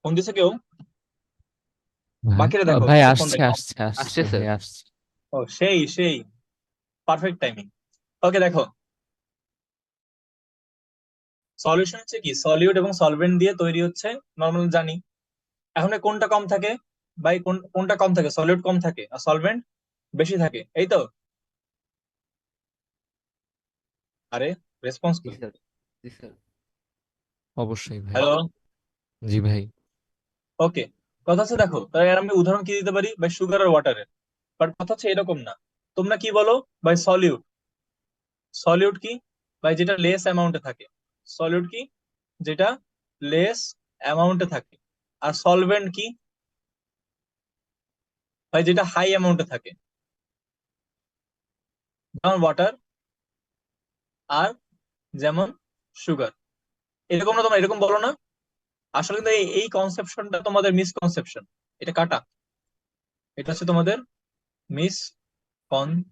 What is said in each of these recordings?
Phone দিছে কেউ? ভাই বাকিরা দেখো ভাই কিছু ফোন আসছে দেয় না। আসছে আসছে আসতেছে। ভাই আসছে। ও সেই সেই, পারফেক্ট টাইমিং। ওকে দেখো, সলিউশন হচ্ছে কি, সলিউট এবং সলভেন্ট দিয়ে তৈরি হচ্ছে, নর্মাল জানি। এখন এ কোনটা কম থাকে? ভাই কোনটা কম থাকে? সলিউট কম থাকে আর সলভেন্ট বেশি থাকে, এই তো। আরে, রেসপন্স জি কই? স্যার, জি স্যার। অবশ্যই ভাই। হ্যালো। জি ভাই। ওকে, কথা হচ্ছে দেখো, তাহলে এর আমি উদাহরণ কি দিতে পারি ভাই? Sugar R ওয়াটারের। বাট কথা হচ্ছে এরকম না। তোমরা কি বলো ভাই? সলিউট। সলিউট কি ভাই? যেটা লেস অ্যামাউন্টে থাকে। সলিউট কি? যেটা লেস অ্যামাউন্টে থাকে। আর সলভেন্ট কি ভাই? যেটা হাই অ্যামাউন্টে থাকে, যেমন ওয়াটার আর যেমন সুগার। এরকম না? তোমরা এরকম বলো না? আসলে কিন্তু এই কনসেপশনটা তোমাদের মিসকনসেপশন। এটা কাটা, এটা হচ্ছে তোমাদের মিসকনসেপশন।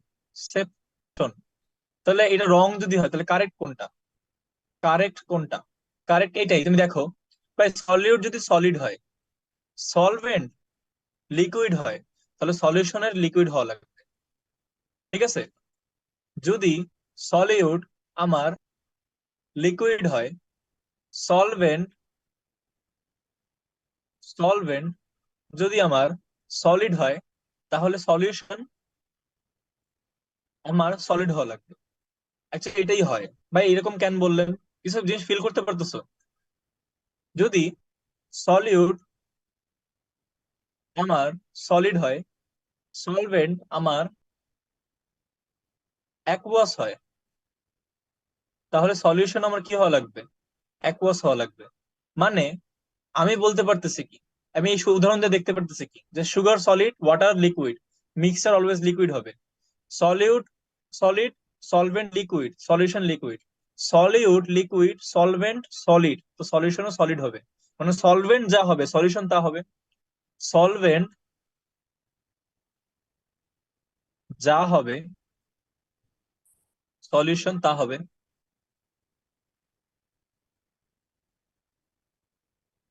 তাহলে এটা রং যদি হয় তাহলে কারেক্ট কোনটা? কারেক্ট কোনটা? কারেক্ট এটাই। তুমি দেখো ভাই, সলিউট যদি সলিড হয়, সলভেন্ট লিকুইড হয়, তাহলে সলিউশনের লিকুইড হওয়া লাগবে। ঠিক আছে? যদি সলিউট আমার লিকুইড হয়, সলভেন্ট সলভেন্ট যদি আমার সলিড হয়, তাহলে সলিউশন আমার সলিড হওয়া লাগবে। অ্যাকচুয়ালি এটাই হয়। ভাই এরকম কেন বললেন? কিছু জিনিস ফিল করতে পারতেছো? যদি সলিউট আমার সলিড হয়, সলভেন্ট আমার অ্যাকুয়াস হয়, তাহলে সলিউশন আমার কি হওয়া লাগবে? অ্যাকুয়াস হওয়া লাগবে। মানে আমি বলতে পারতেছি কি, আমি এই উদাহরণ দিয়ে দেখতে পারতেছি কি, যে sugar solid, water liquid, mixture always liquid হবে। Solute solid, solvent liquid, solution liquid. Solute liquid, solvent solid, তো সলিউশনও সলিড হবে। মানে সলভেন্ট যা হবে সলিউশন তা হবে। সলভেন্ট যা হবে সলিউশন তা হবে।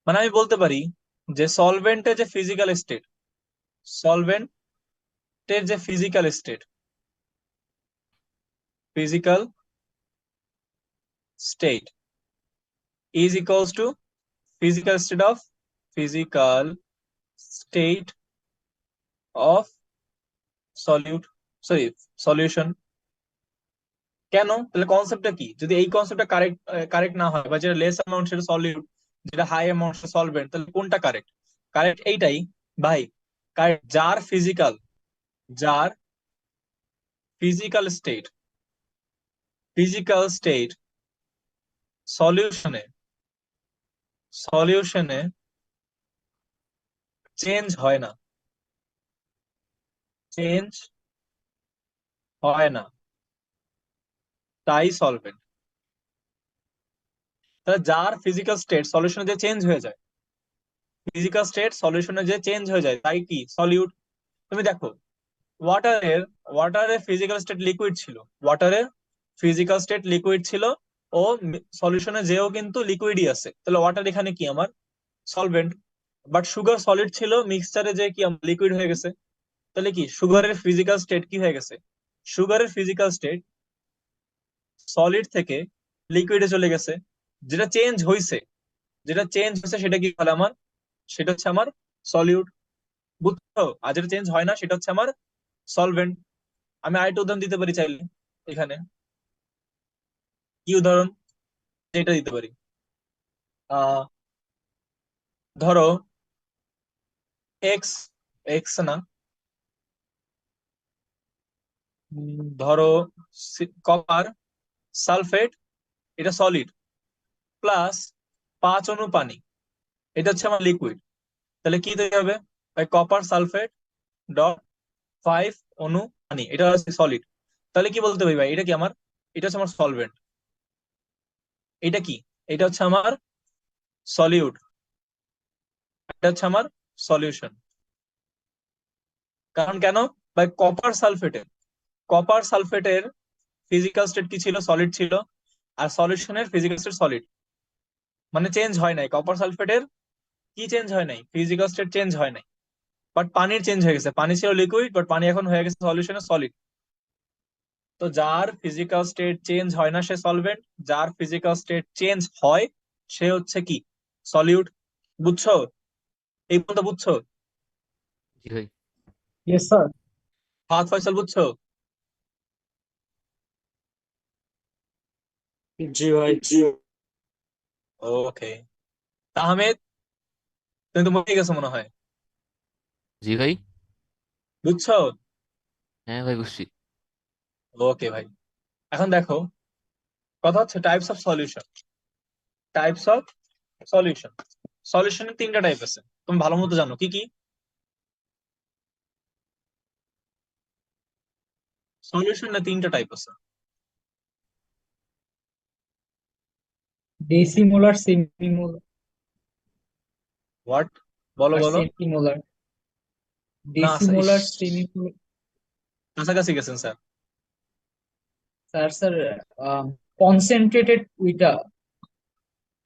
মানে আমি বলতে পারি যে সলভেন্টের যে ফিজিক্যাল স্টেট, সলভেন্টের যে physical state is equals to physical state of solute, sorry, solution. কেন? তাহলে কনসেপ্টটা কি? যদি এই কনসেপ্টটা কারেক্ট কারেক্ট না হয়, বা যেটা লেস অ্যামাউন্ট সেটা সলিউট, যেটা হাই অ্যামাউন্ট সেটা সলভেন্ট, তাহলে কোনটা কারেক্ট? কারেক্ট এইটাই ভাই। কারেক্ট যার ফিজিক্যাল স্টেট ফিজিক্যাল স্টেট সলিউশনে সলিউশনে চেঞ্জ হয় না, চেঞ্জ হয় না, তাই সলভেন্ট। তাহলে যার ফিজিক্যাল স্টেট সলিউশনে যে চেঞ্জ হয়ে যায়, ফিজিক্যাল স্টেট সলিউশনে যে চেঞ্জ হয়ে যায়, তাই কি সলিউট। তুমি দেখো, ওয়াটারের ওয়াটারের ফিজিক্যাল স্টেট লিকুইড ছিল, ওয়াটারের ফিজিক্যাল স্টেট লিকুইড ছিল, ও সলিউশনে যেও কিন্তু লিকুইডই আছে, তাহলে ওয়াটার এখানে কি আমার সলভেন্ট। বাট সুগার সলিড ছিল, মিক্সচারে যে কি লিকুইড হয়ে গেছে, তাহলে কি সুগারের ফিজিক্যাল স্টেট কি হয়ে গেছে? সুগারের ফিজিক্যাল স্টেট সলিড থেকে লিকুইডে চলে গেছে। যেটা চেঞ্জ হয়েছে, সেটা কি বলে আমার? সেটা হচ্ছে আমার সলিউট। বুঝছো? আর যেটা চেঞ্জ হয় না সেটা হচ্ছে আমার সলভেন্ট। আমি আরেকটা উদাহরণ দিতে পারি চাইলে এখানে। কি উদাহরণ? এটা দিতে পারি। আহ ধরো, এক্স, এক্স না, ধরো কপার সালফেট, এটা সলিড, প্লাস 5 অণু পানি, এটা হচ্ছে আমার লিকুইড। তাহলে কি তৈরি হবে ভাই? কপার সালফেট ডট 5 অণু পানি, এটা হচ্ছে সলিড। তাহলে কি বলতে পারি ভাই? এটা কি আমার, এটা হচ্ছে আমার সলভেন্ট। এটা কি? এটা হচ্ছে আমার সলিউট, এটা হচ্ছে আমার সলিউশন। কারণ কেন ভাই? কপার সালফেটের ফিজিক্যাল স্টেট কি ছিল? সলিড ছিল। আর সলিউশনের ফিজিক্যাল স্টেট সলিড, মানে চেঞ্জ হয় নাই কপার সালফেটের কি চেঞ্জ হয় নাই? ফিজিক্যাল স্টেট চেঞ্জ হয় নাই, বাট পানির চেঞ্জ হয়ে গেছে। পানি ছিল লিকুইড, বাট পানি এখন হয়ে গেছে সলিউশনে সলিড। তো যার ফিজিক্যাল স্টেট চেঞ্জ হয় না সে সলভেন্ট, যার ফিজিক্যাল স্টেট চেঞ্জ হয় সে হচ্ছে কি? সলিউট। বুঝছো? এই পর্যন্ত বুঝছো? জি ভাই। Yes sir. ফাহাদ ফয়সাল বুঝছো? জি ভাই। ওকে। আহমেদ, তুমি তো মনে গেছো মনে হয়। জি ভাই। বুঝছো? হ্যাঁ ভাই বুঝছি। ওকে ভাই। এখন দেখো, কথা হচ্ছে types of solution. Types of solution. সলিউশনের তিনটা টাইপ আছে, তুমি ভালো মতো জানো কি কি। সলিউশনের তিনটা টাইপ আছে। Decimolar, semimolar what? বলো আর বলো। সেন্টিমোলার। না ইস, ডেসিমোলার, সেমিমোলার। কাছাকাছি গেছেন স্যার। স্যার স্যার, কনসেন্ট্রেটেড ওইটা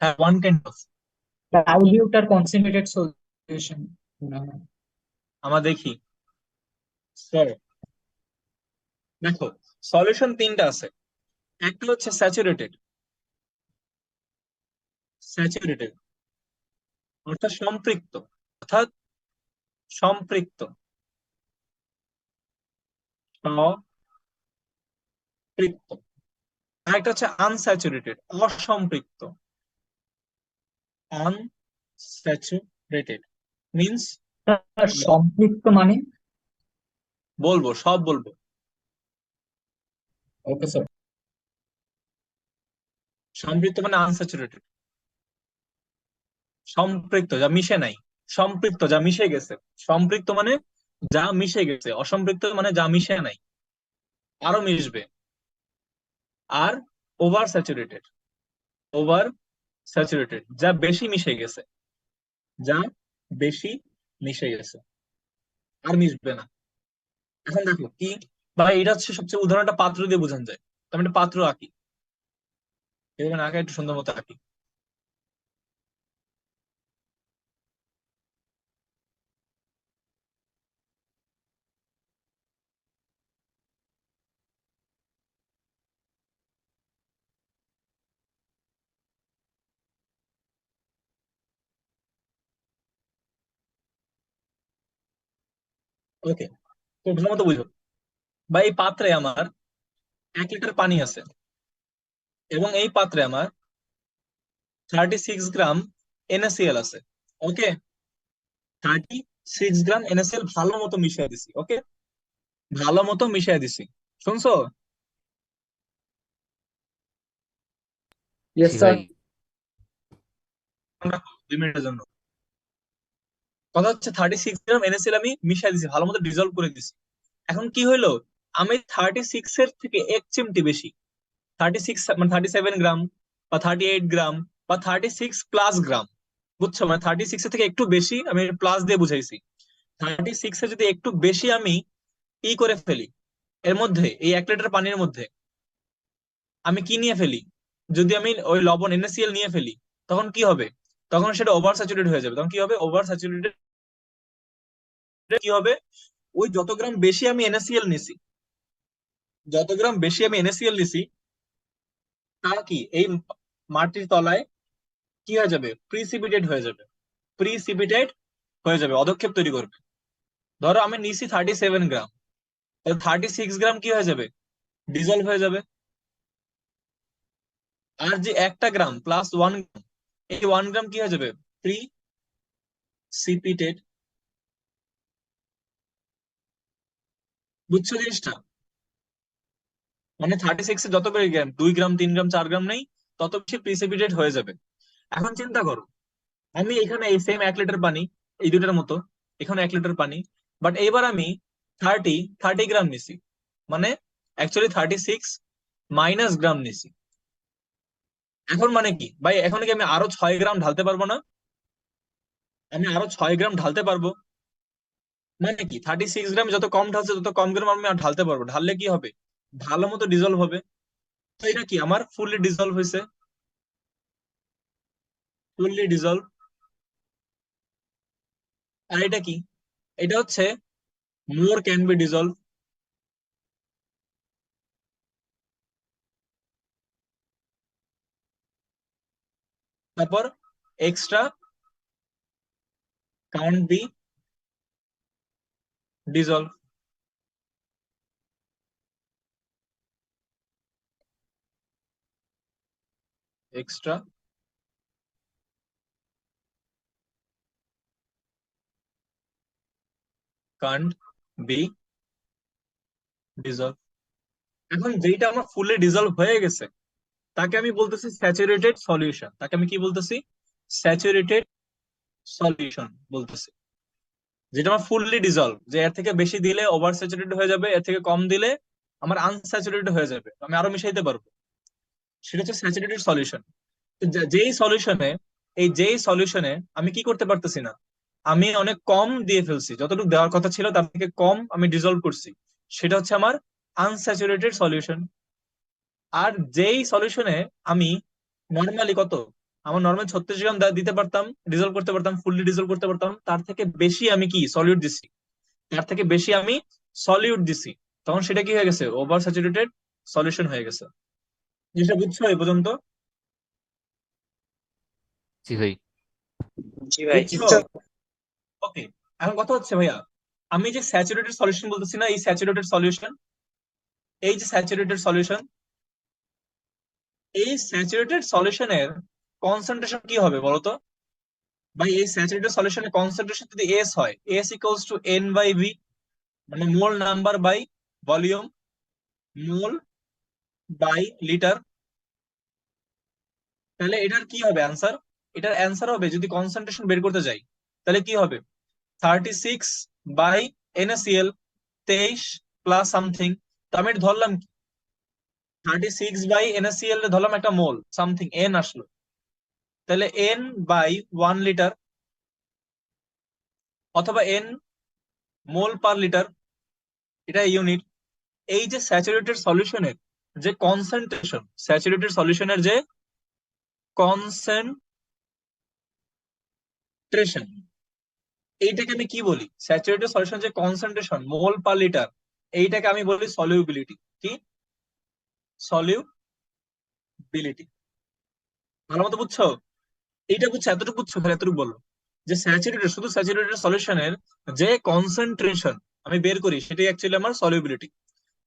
হ্যাঁ, ওয়ান কাইন্ড অফ। ডাইলিউট আর কনসেন্ট্রেটেড সলিউশন। আমরা দেখি স্যার। দেখো, সলিউশন তিনটা আছে। একটা হচ্ছে স্যাচুরেটেড। স্যাচুরেটেড অর্থাৎ সম্পৃক্ত, অর্থাৎ সম্পৃক্ত, সম্পৃক্ত। আর একটা হচ্ছে আনস্যাচুরেটেড, অসম্পৃক্ত। আনস্যাচুরেটেড মিন্স, স্যার সম্পৃক্ত মানে? বলবো সব বলবো। Okay sir. সম্পৃক্ত মানে আনস্যাচুরেটেড। সম্পৃক্ত যা মিশে নাই, সম্পৃক্ত যা মিশে গেছে। সম্পৃক্ত মানে যা মিশে গেছে, অসম্পৃক্ত মানে যা মিশে নাই, আরো মিশবে। আর ওভার স্যাচুরেটেড, ওভার স্যাচুরেটেড যা বেশি মিশে গেছে, যা বেশি মিশে গেছে, আর মিশবে না। এখন দেখো কি, ভাই এটা হচ্ছে সবচেয়ে উদাহরণটা পাত্র দিয়ে বোঝানো যায়। তো আমি একটা পাত্র আঁকি, এভাবে আঁকা একটু সুন্দর মতো আঁকি। ওকে, তো ভালো মতো বুঝো। বা এই পাত্রে আমার 1 লিটার পানি আছে, এবং এই পাত্রে আমার 36 গ্রাম NaCl আছে। ওকে, 36 গ্রাম NaCl ভালো মতো মিশিয়ে দিছি। ওকে, ভালো মতো মিশিয়ে দিছি। শুনছো? ইয়েস জি স্যার। ভাই। রাখো 2 মিনিটের জন্য। কথা হচ্ছে 36 গ্রাম NaCl আমি মিশিয়ে দিছি, ভালো মতো ডিজলভ করে দিছি। এখন কি হইলো, আমি 36 এর থেকে 1 চিমটি বেশি, 36 মানে 37 গ্রাম, বা 38 গ্রাম, বা 36+গ্রাম। বুঝছো? মানে 36 এর থেকে একটু বেশি, আমি প্লাস দিয়ে বুঝাইছি। 36 এর যদি একটু বেশি আমি করে ফেলি, এর মধ্যে এই 1 লিটার পানির মধ্যে আমি কি নিয়ে ফেলি, যদি আমি ওই লবণ NaCl নিয়ে ফেলি, তখন কি হবে? তখন সেটা ওভার স্যাচুরেট হয়ে যাবে। তখন কি হবে? Over saturated. কি হবে? ওই যত গ্রাম বেশি আমি NaCl নিছি, যত গ্রাম বেশি আমি NaCl নিছি, তা কি এই মাটির তলায় কি হয়ে যাবে? প্রিসিপিটেট হয়ে যাবে। প্রিসিপিটেট হয়ে যাবে, অধক্ষেপ তৈরি করবে। ধরো আমি নিছি 37 গ্রাম, তাহলে 36 গ্রাম কি হয়ে যাবে? ডিজলভ হয়ে যাবে। আর যে 1 গ্রাম প্লাস 1 গ্রাম, এই 1 গ্রাম কি হয়ে যাবে? প্রিসিপিটেট। বুঝছো জিনিসটা? মানে 36 এ যত বেশি গ্রাম, 2 গ্রাম 3 গ্রাম 4 গ্রাম নেই, তত বেশি প্রিসিপিটেট হয়ে যাবে। এখন চিন্তা করো, আমি এখানে এই সেম 1 লিটার পানি, এই দুটার মতো, এখানে 1 লিটার পানি, বাট এইবার আমি থার্টি থার্টি গ্রাম নিছি, মানে অ্যাকচুয়ালি 36 - গ্রাম নিছি। এখন মানে কি ভাই, এখন কি আমি আরো 6 গ্রাম ঢালতে পারবো না? আমি আরো 6 গ্রাম ঢালতে পারবো। মানে কি 36 গ্রাম যত কম ঢালছে তত কম গ্রাম আমি আর ঢালতে পারবো। ঢাললে কি হবে? ভালো মতো ডিজলভ হবে। তো এটা কি আমার ফুললি ডিজলভ হয়েছে, ফুললি ডিজলভ। আর এটা কি? এটা হচ্ছে মোর ক্যান বি ডিজলভ। তারপর extra can't be dissolved. Extra can't be dissolved. এখন যেটা আমার ফুলে ডিজলভ হয়ে গেছে তাকে আমি বলতেছি স্যাচুরেটেড সলিউশন। তাকে আমি কি বলতেছি? স্যাচুরেটেড সলিউশন বলতেছি। যেটা আমার ফুললি ডিজলভ, যে এর থেকে বেশি দিলে ওভার স্যাচুরেটেড হয়ে যাবে, এর থেকে কম দিলে আমার আনস্যাচুরেটেড হয়ে যাবে, আমি আরো মিশাইতে পারবো। সেটা হচ্ছে স্যাচুরেটেড সলিউশন। যেই সলিউশনে, যেই সলিউশনে আমি কি করতে পারতেছি না, আমি অনেক কম দিয়ে ফেলছি, যতটুকু দেওয়ার কথা ছিল তার থেকে কম আমি ডিজলভ করছি, সেটা হচ্ছে আমার আনস্যাচুরেটেড সলিউশন। আর যেই সলিউশনে আমি নর্মালি কত, আমার নর্মাল 36 গ্রাম দিতে পারতাম, ডিজলভ করতে পারতাম, ফুললি ডিজলভ করতে পারতাম, তার থেকে বেশি আমি কি সলিউট দিছি, তার থেকে বেশি আমি সলিউট দিছি, তখন সেটা কি হয়ে গেছে? ওভার স্যাচুরেটেড সলিউশন হয়ে গেছে। জিনিসটা বুঝছো এই পর্যন্ত? জি ভাই। জি ভাই। বুঝছো? ওকে। এখন কথা হচ্ছে ভাইয়া, আমি যে স্যাচুরেটেড সলিউশন বলতেছি না, এই স্যাচুরেটেড সলিউশন, এই যে স্যাচুরেটেড সলিউশন, এই স্যাচুরেটেড সলিউশনের কনসেন্ট্রেশন কি হবে বলতো ভাই? এই স্যাচুরেটেড সলিউশনের কনসেন্ট্রেশন যদি এস হয়, S equals to N by V, মানে mole number by volume, mole by litre. তাহলে এটার কি হবে অ্যান্সার? এটার অ্যান্সার হবে, যদি কনসেন্ট্রেশন বের করতে যাই, তাহলে কি হবে? 36 বাই NaCl, 23 প্লাস সামথিং। তো আমি এটা ধরলাম 36 বাই NaCl এ ধরলাম একটা মোল, সামথিং এন আসলো। তাহলে এন বাই 1 লিটার, অথবা এন মোল পার লিটার, এটা ইউনিট। এই যে স্যাচুরেটেড সলিউশনের যে কনসেন্ট্রেশন, স্যাচুরেটেড সলিউশনের যে কনসেন্ট্রেশন, এইটাকে আমি কি বলি? স্যাচুরেটেড সলিউশন যে কনসেন্ট্রেশন মোল পার লিটার, এইটাকে আমি বলি সলিউবিলিটি। কি? সলিউবিলিটি। ভালো মতো বুঝছো? এইটা বুঝছো? এতটুকু বুঝছো? তাহলে এতটুকু বলো যে স্যাচুরেটেড, শুধু স্যাচুরেটেড সলিউশনের যে কনসেন্ট্রেশন আমি বের করি, সেটাই অ্যাকচুয়ালি আমার সলিউবিলিটি।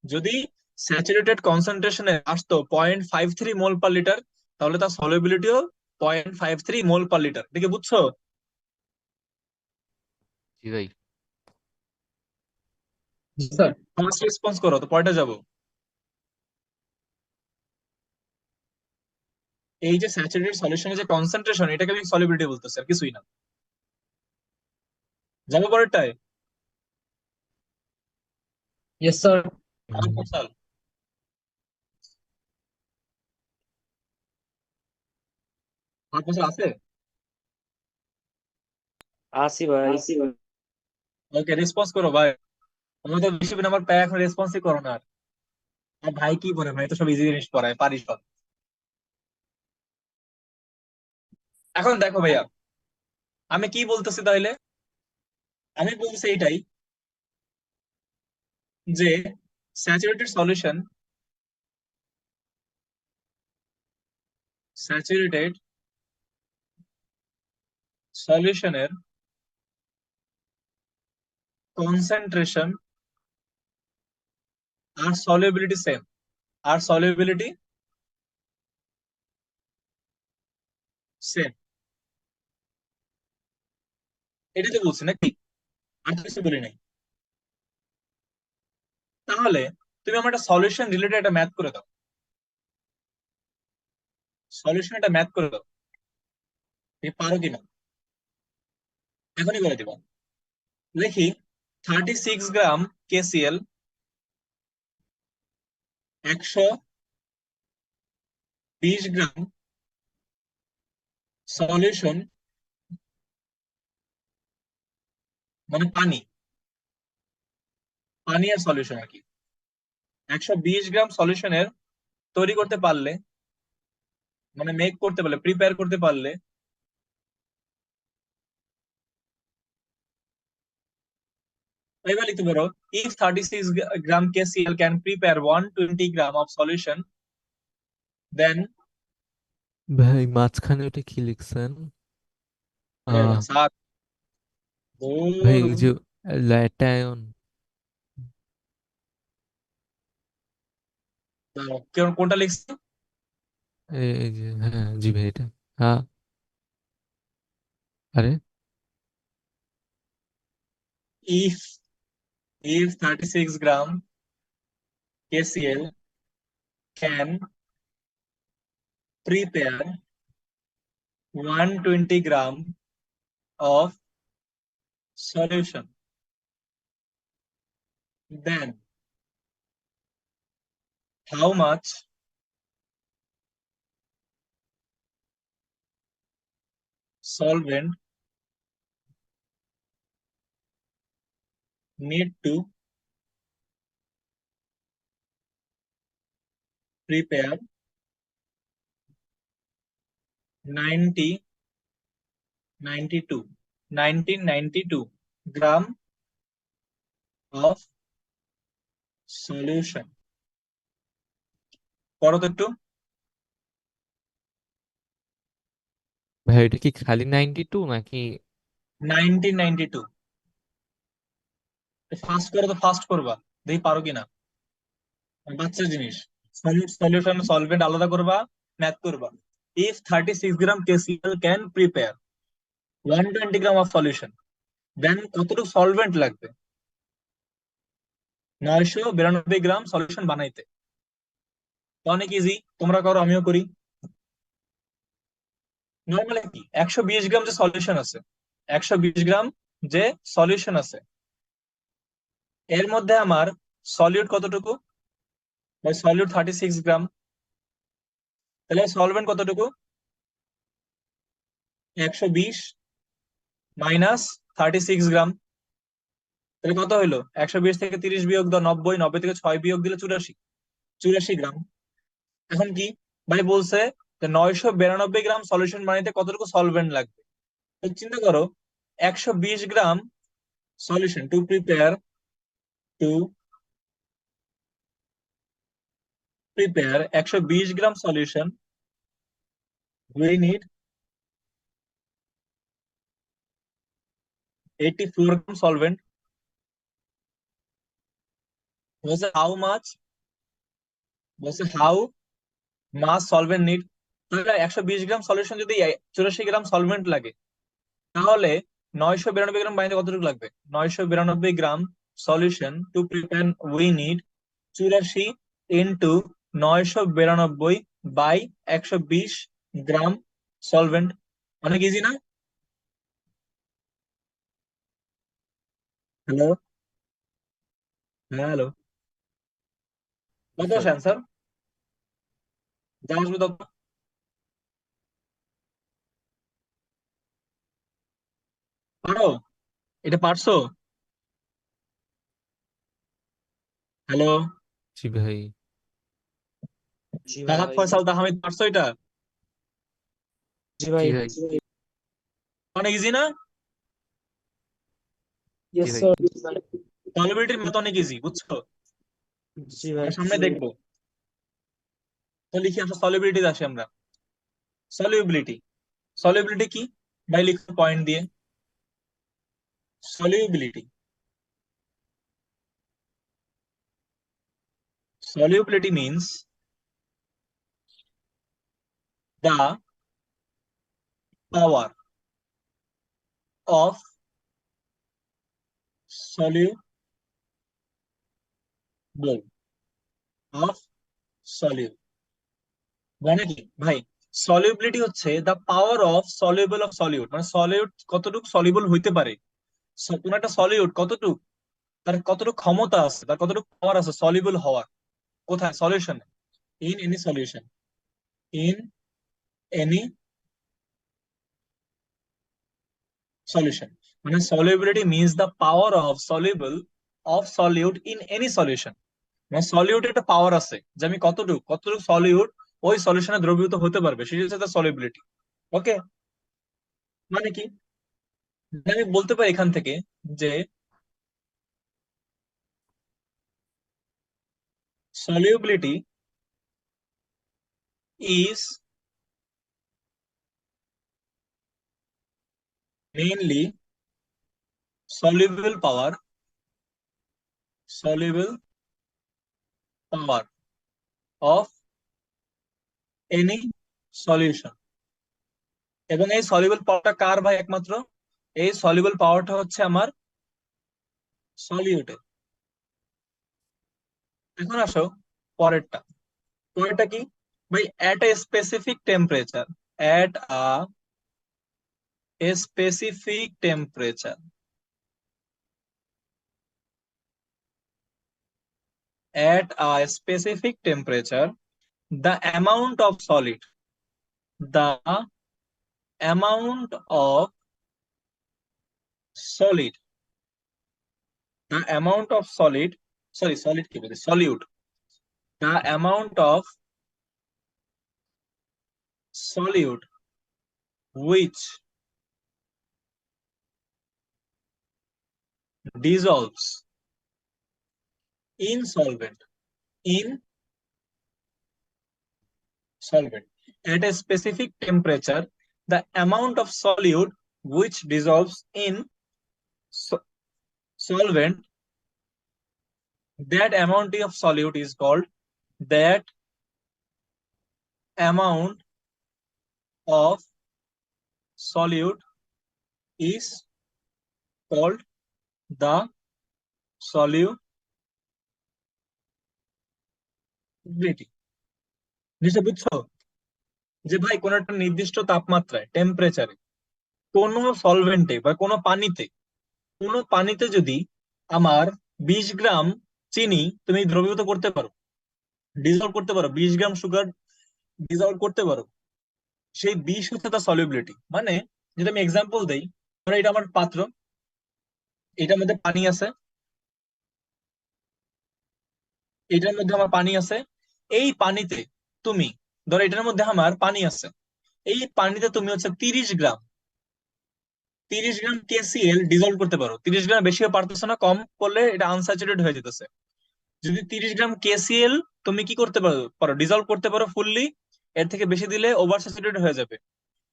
যদি স্যাচুরেটেড কনসেন্ট্রেশনে আসতো 0.53 মোল পার লিটার, তাহলে তার সলিউবিলিটিও 0.53 মোল পার লিটার। এটাকে বুঝছো? জি ভাই। স্যার ফার্স্ট রেসপন্স করো তো, কয়টা যাবো? এই যে স্যাচুরেটেড সলিউশনের যে কনসেন্ট্রেশন, এটাকে আমি সলিউবিলিটি বলতেছি, আর কিছুই না। যাবো পরেরটায়। Yes sir. আর কোথাও আর কোথাও আছে? আসি ভাই। ওকে, রেসপন্স করো ভাই। আমি তো বেশি আমার প্যাক এখন রেসপন্সই করো না আর। আর ভাই কি করে, ভাই তো সব ইজি জিনিস পড়ায়, পারি সব। এখন দেখো ভাইয়া, আমি কি বলতেছি তাহলে? আমি বলতেছি এইটাই, যে স্যাচুরেটেড সলিউশন, স্যাচুরেটেড সলিউশনের কনসেন্ট্রেশন আর সলিউবিলিটি সেম, আর সলিউবিলিটি সেম। এটাই তো বলছি নাকি? আর তো কিছু বলি নাই। তাহলে তুমি আমার একটা সলিউশন রিলেটেড একটা ম্যাথ করে দাও। সলিউশন একটা ম্যাথ করে দাও, তুমি পারো কিনা এখনই করে দিবা। লিখি 36 গ্রাম KCl, 120 গ্রাম সলিউশন, মানে পানি, পানি আর সলিউশন আর কি। 120 গ্রাম সলিউশনের তৈরি করতে পারলে, মানে মেক করতে পারলে, প্রিপেয়ার করতে পারলে এবার লিখতে পারো if 36 gram KCl can prepare 120 gram of solution then ভাই মাঝখানে ওটা কি লিখছেন? আহ সাত ভাই ওই যে ল্যাটায়ন। কোনটা লিখছে? এই যে হ্যাঁ জি ভাই এটা। হ্যাঁ আরে if 36 gram KCl can prepare 120 gram of solution then how much solvent need to prepare 1992 gram of solution? পড়ো তো একটু। ভাই এটা কি খালি 92 নাকি? 1992 ফাস্ট করো তো, ফাস্ট করবা, দেখি পারো কিনা। বাচ্চা জিনিস, সলিউশন সলভেন্ট আলাদা করবা, ম্যাথ করবা। if 36 gram KCl can prepare 120 gram of solution then কতটুকু সলভেন্ট লাগবে 992 গ্রাম সলিউশন বানাইতে? অনেক ইজি, তোমরা করো আমিও করি। নর্মালি কি 120 গ্রাম যে সলিউশন আছে, 120 গ্রাম যে সলিউশন আছে এর মধ্যে আমার সলিউট কতটুকু? সলিউট 36 গ্রাম, তাহলে সলভেন্ট কতটুকু? 120 মাইনাস 36 গ্রাম, তাহলে কত হইলো? 120 থেকে 30 বিয়োগ দাও 90, 90 থেকে 6 বিয়োগ দিলে 84 গ্রাম। এখন কি ভাই বলছে যে 992 গ্রাম সলিউশন বানাইতে কতটুকু সলভেন্ট লাগবে। তো চিন্তা করো 120 gram solution to prepare 120 gram solution we need 84 gram solvent. বলছে হাউ মাস সলভেন্ট নিড, তাহলে 120 গ্রাম সলিউশন যদি 84 গ্রাম সলভেন্ট লাগে তাহলে 992 গ্রাম বানাইতে কতটুকু লাগবে? 992 gram solution to prepare we need 84 into 992 by 120 gram solvent. অনেক ইজি না? হ্যালো হ্যালো, কত স্যার অ্যান্সার যা আসবে তত? পারো? এটা পারছো? হ্যালো, জি ভাই। জি তাহাত ভাই ফয়সাল তাহমিদ, পারছো এটা? জি জি ভাই ভাই অনেক ইজি না? জি Yes, ভাই sir. সলিবিলিটির ম্যাথ অনেক ইজি, বুঝছো? জি ভাই আমরা সামনে দেখবো। তো লিখি, আসলে সলিবিলিটি আসি আমরা। সলিউবিলিটি, সলিউবিলিটি কি ভাই? লিখো পয়েন্ট দিয়ে। solubility solubility means the power of soluble of solute। মানে কি ভাই? সলিউবিলিটি হচ্ছে the power of soluble of solute, মানে সলিউট কতটুকু সলিউবল হইতে পারে, কোন একটা সলিউট কতটুকু, তার কতটুকু ক্ষমতা আছে, তার কতটুকু পাওয়ার আছে সলিউবল হওয়ার। কোথায়? সলিউশনে। In any solution, in any solution, মানে solubility means the power of soluble of solute in any solution। মানে সলিউট একটা পাওয়ার আছে যে আমি কতটুকু সলিউট ওই সলিউশনে দ্রবীভূত হতে পারবে, সেটা হচ্ছে তার সলিবিলিটি। ওকে, মানে কি আমি বলতে পারি এখান থেকে যে solubility is mainly soluble power of any solution। এবং এই সলিউবল পাওয়ারটা কার ভাই? একমাত্র এই সলিউবল পাওয়ারটা হচ্ছে আমার সলিউটের। এখন আসো পরেরটা। পরেরটা কি ভাই? At a specific temperature, at a specific temperature, at a specific temperature, the amount of solid, the amount of solid, the amount of solid, sorry, solid কি বলছি? Solute, the amount of solute which dissolves in solvent, in solvent, at a specific temperature, the amount of solute which dissolves in solvent, that amount of solute is called, that amount of solute is called the solubility। জিনিসটা বুঝছো? যে ভাই কোন একটা নির্দিষ্ট তাপমাত্রায়, টেম্পারেচারে, কোন সলভেন্টে বা কোন পানিতে যদি আমার 20 গ্রাম চিনি তুমি দ্রবীভূত করতে পারো, ডিজলভ করতে পারো, 20 গ্রাম সুগার ডিজলভ করতে পারো, সেই 20 হচ্ছে তার সলিউবিলিটি। মানে যদি আমি এক্সাম্পল দেই, ধরো এটা আমার পাত্র, এটার মধ্যে পানি আছে, এটার মধ্যে আমার পানি আছে, এই পানিতে তুমি, ধরো এটার মধ্যে আমার পানি আছে, এই পানিতে তুমি হচ্ছে 30 গ্রাম KCl ডিজলভ করতে পারো। 30 গ্রাম বেশিও পারতেছো না, কম করলে এটা আনস্যাচুরেটেড হয়ে যেতেছে। যদি 30 গ্রাম KCl তুমি কি করতে পারো, ডিজলভ করতে পারো ফুললি, এর থেকে বেশি দিলে ওভার স্যাচুরেটেড হয়ে যাবে।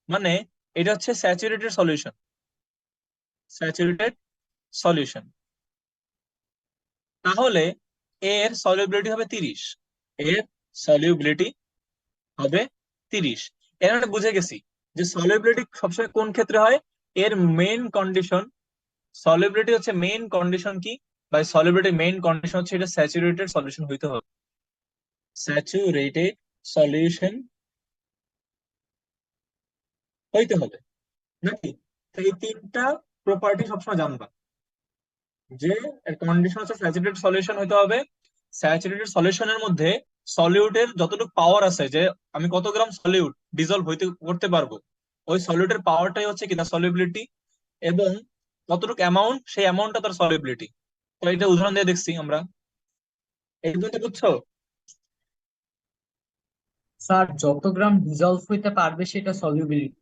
মানে এটা হচ্ছে স্যাচুরেটেড সলিউশন, স্যাচুরেটেড সলিউশন। তাহলে এর সলিউবিলিটি হবে 30, এর সলিউবিলিটি হবে 30। এর মানে বুঝে গেছি যে সলিউবিলিটি সবসময় কোন ক্ষেত্রে হয়? এর মেইন কন্ডিশন, সলিউবিলিটি হচ্ছে মেইন কন্ডিশন কি ভাই? সলিউবিলিটি মেইন কন্ডিশন হচ্ছে এটা স্যাচুরেটেড সলিউশন হইতে হবে, স্যাচুরেটেড সলিউশন হইতে হবে, নাকি? তো এই তিনটা প্রপার্টি সবসময় জানবা, যে এর কন্ডিশন হচ্ছে স্যাচুরেটেড সলিউশন হইতে হবে। স্যাচুরেটেড সলিউশনের মধ্যে সলিউটের যতটুকু পাওয়ার আছে, যে আমি কত গ্রাম সলিউট ডিজলভ হইতে করতে পারবো, ওই সলিউটের পাওয়ারটাই হচ্ছে কি তার সলিউবিলিটি, এবং কতটুকু অ্যামাউন্ট, সেই অ্যামাউন্টটা তার সলিউবিলিটি। তো এটা উদাহরণ দিয়ে দেখছি আমরা। এই পর্যন্ত বুঝছো? স্যার যত গ্রাম ডিজলভ হইতে পারবে সেটা সলিউবিলিটি।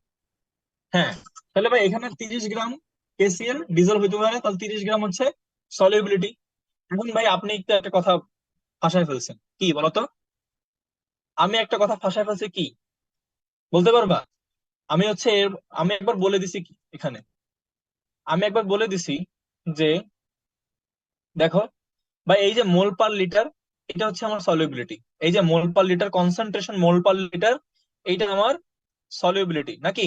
হ্যাঁ, তাহলে ভাই এখানে 30 গ্রাম KCl ডিজলভ হইতে পারে, তাহলে 30 গ্রাম হচ্ছে সলিউবিলিটি। এখন ভাই আপনি একটু একটা কথা ফাঁসায় ফেলছেন, কি বলতো? আমি একটা কথা ফাঁসায় ফেলছি, কি বলতে পারবা? আমি হচ্ছে আমি একবার বলে দিছি কি এখানে, আমি একবার বলে দিছি যে দেখো ভাই, এই যে মোল পার লিটার, এটা হচ্ছে আমার সলিউবিলিটি। এই যে মোল পার লিটার, কনসেন্ট্রেশন মোল পার লিটার, এইটা আমার সলিউবিলিটি, নাকি?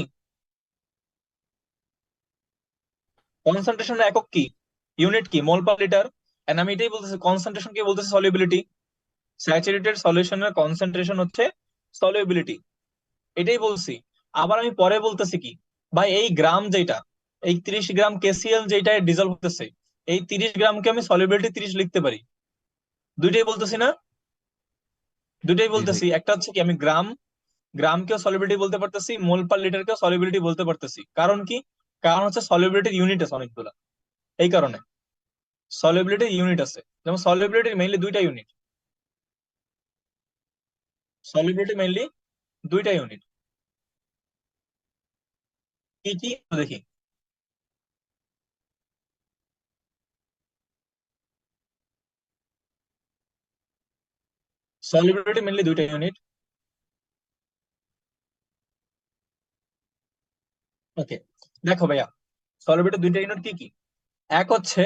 কনসেন্ট্রেশনের একক কি, ইউনিট কি? মোল পার লিটার। এন্ড আমি এটাই বলতেছি, কনসেন্ট্রেশন কে বলতেছি সলিউবিলিটি। স্যাচুরেটেড সলিউশনের কনসেন্ট্রেশন হচ্ছে সলিউবিলিটি, এটাই বলছি। আবার আমি পরে বলতেছি কি ভাই, এই গ্রাম যেটা, এই 30 গ্রাম KCl যেটা ডিজলভ হতেছে, এই 30 গ্রামকে আমি সলিউবিলিটি 30 লিখতে পারি। দুইটাই বলতেছি না? দুইটাই জি ভাই। বলতেছি। একটা হচ্ছে কি, আমি গ্রামকেও সলিউবিলিটি বলতে পারতেছি, মোল পার লিটারকেও সলিউবিলিটি বলতে পারতেছি। কারণ কি? কারণ হচ্ছে সলিউবিলিটির ইউনিট আছে অনেকগুলা, এই কারণে সলিউবিলিটির ইউনিট আছে। যেমন সলিউবিলিটির মেইনলি দুইটা ইউনিট, সলিউবিলিটি মেইনলি দুইটা ইউনিট। কি কি দেখি। সলিবিলিটি মেনলি দুইটা ইউনিট। ওকে, দেখো ভাইয়া, সলিবিলিটি দুইটা ইউনিট কি কি? এক হচ্ছে